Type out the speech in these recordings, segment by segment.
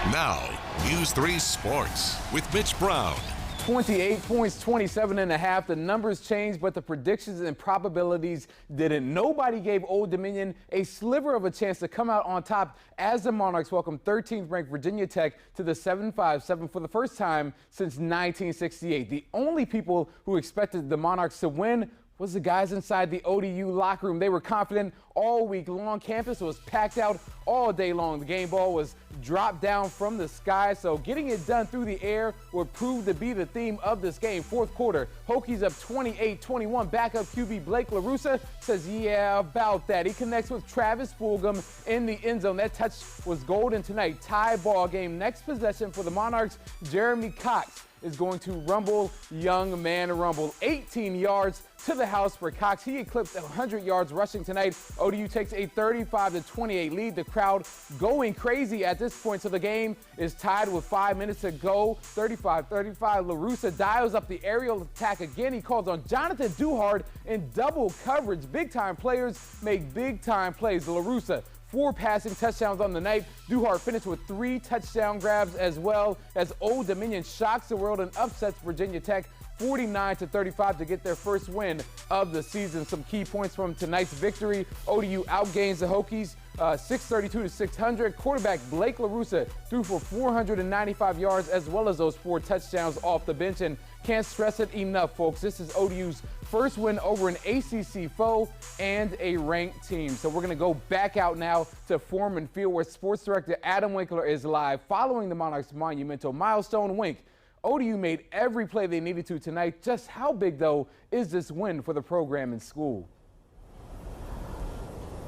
Now, News 3 Sports with Mitch Brown. 28 points, 27 and a half. The numbers changed, but the predictions and probabilities didn't. Nobody gave Old Dominion a sliver of a chance to come out on top as the Monarchs welcome 13th ranked Virginia Tech to the 7-5-7 for the first time since 1968. The only people who expected the Monarchs to win was the guys inside the ODU locker room. They were confident all week long. Campus was packed out all day long. The game ball was dropped down from the sky, so getting it done through the air would prove to be the theme of this game. Fourth quarter, Hokies up 28-21. Backup QB Blake LaRussa says, yeah, about that. He connects with Travis Fulgham in the end zone. That touch was golden tonight. Tie ball game. Next possession for the Monarchs, Jeremy Cox is going to rumble, young man rumble. 18 yards to the house for Cox. He eclipsed 100 yards rushing tonight. ODU takes a 35-28 lead. The crowd going crazy at this point, so the game is tied with 5 minutes to go. 35-35. LaRussa dials up the aerial attack again. He calls on Jonathan Duhard in double coverage. Big-time players make big-time plays. LaRussa, 4 passing touchdowns on the night. Duhart finished with 3 touchdown grabs as well as Old Dominion shocks the world and upsets Virginia Tech 49-35 to get their first win of the season. Some key points from tonight's victory. ODU outgains the Hokies 632-600. Quarterback Blake LaRussa threw for 495 yards as well as those 4 touchdowns off the bench. And can't stress it enough, folks. This is ODU's first win over an ACC foe and a ranked team. So we're going to go back out now to Foreman Field, where Sports Director Adam Winkler is live following the Monarchs' monumental milestone. Wink, ODU made every play they needed to tonight. Just how big, though, is this win for the program and school?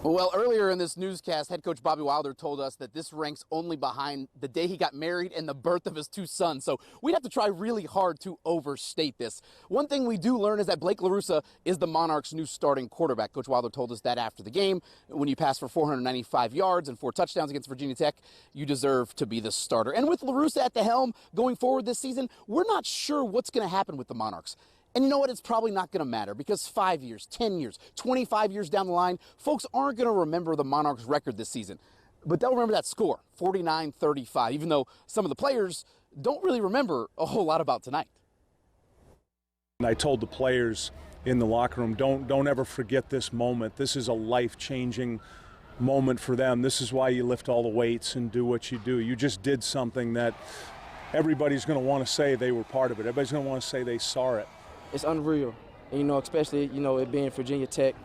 Well, earlier in this newscast, head coach Bobby Wilder told us that this ranks only behind the day he got married and the birth of his 2 sons. So we'd have to try really hard to overstate this. One thing we do learn is that Blake LaRussa is the Monarchs' new starting quarterback. Coach Wilder told us that after the game. When you pass for 495 yards and 4 touchdowns against Virginia Tech, you deserve to be the starter. And with LaRussa at the helm going forward this season, we're not sure what's going to happen with the Monarchs. And you know what? It's probably not going to matter, because 5 years, 10 years, 25 years down the line, folks aren't going to remember the Monarchs' record this season. But they'll remember that score, 49-35, even though some of the players don't really remember a whole lot about tonight. And I told the players in the locker room, don't ever forget this moment. This is a life-changing moment for them. This is why you lift all the weights and do what you do. You just did something that everybody's going to want to say they were part of it. Everybody's going to want to say they saw it. It's unreal, and, especially, it being Virginia Tech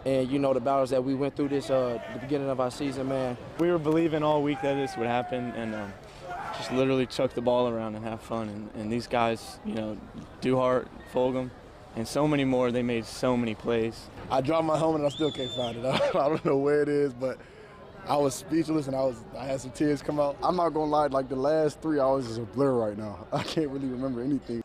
and, the battles that we went through this, the beginning of our season, man. We were believing all week that this would happen, and just literally chuck the ball around and have fun. And these guys, Duhart, Fulgham, and so many more, they made so many plays. I dropped my helmet and I still can't find it. I don't know where it is, but I was speechless and I had some tears come out. I'm not gonna lie, like the last 3 hours is a blur right now. I can't really remember anything.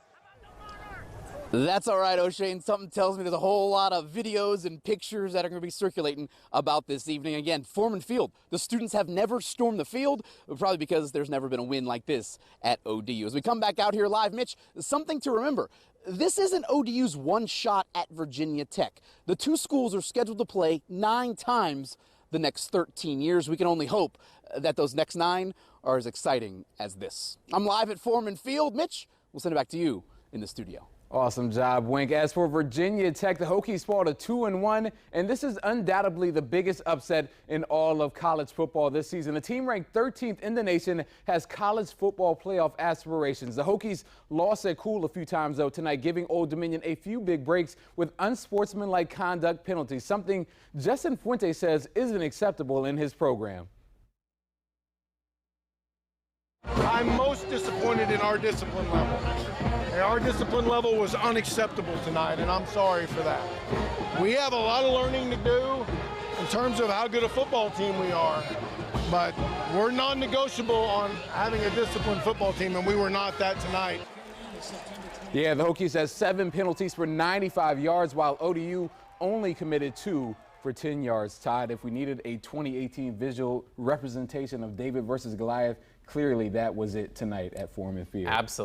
That's all right, O'Shane. Something tells me there's a whole lot of videos and pictures that are going to be circulating about this evening. Again, Foreman Field. The students have never stormed the field, probably because there's never been a win like this at ODU. As we come back out here live, Mitch, something to remember. This isn't ODU's one shot at Virginia Tech. The 2 schools are scheduled to play 9 times the next 13 years. We can only hope that those next 9 are as exciting as this. I'm live at Foreman Field. Mitch, we'll send it back to you in the studio. Awesome job, Wink. As for Virginia Tech, the Hokies fall to 2-1, and this is undoubtedly the biggest upset in all of college football this season. The team ranked 13th in the nation has college football playoff aspirations. The Hokies lost their cool a few times, though, tonight, giving Old Dominion a few big breaks with unsportsmanlike conduct penalties, something Justin Fuente says isn't acceptable in his program. I'm most disappointed in our discipline level. Our discipline level was unacceptable tonight, and I'm sorry for that. We have a lot of learning to do in terms of how good a football team we are, but we're non-negotiable on having a disciplined football team, and we were not that tonight. Yeah, the Hokies has 7 penalties for 95 yards, while ODU only committed 2 for 10 yards. Todd, if we needed a 2018 visual representation of David versus Goliath, clearly that was it tonight at Foreman Field. Absolutely.